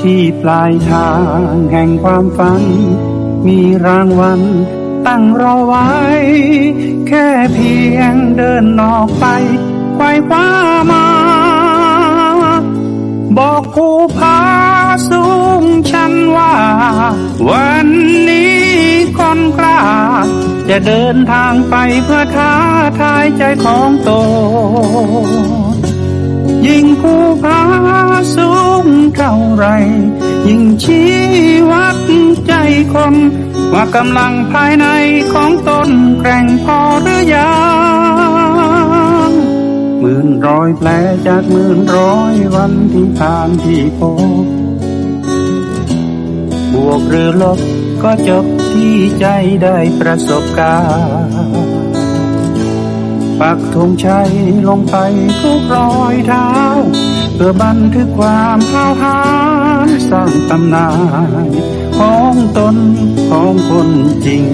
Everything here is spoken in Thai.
ที่ปลายทางแห่งความฝันมีรางวัลตั้งรอไว้แค่เพียงเดินออกไปไขว่คว้ามาบอกภูผาสูงฉันว่าวันนี้คนกล้าจะเดินทางไปเพื่อท้าทายใจของตนยิ่งภูผาสูงเท่าไรยิ่งชี้วัดใจคนว่ากำลังภายในของตนแกร่งพอหรือยังหมื่นร้อยแผลจากหมื่นร้อยวันที่ผ่านที่พบบวกหรือลบก็จบที่ใจได้ประสบการณ์ปักธงชัยลงไปทุกรอยเท้าเพื่อบันทึกความห้าวหาญสร้างตำนานของตนของคนจริง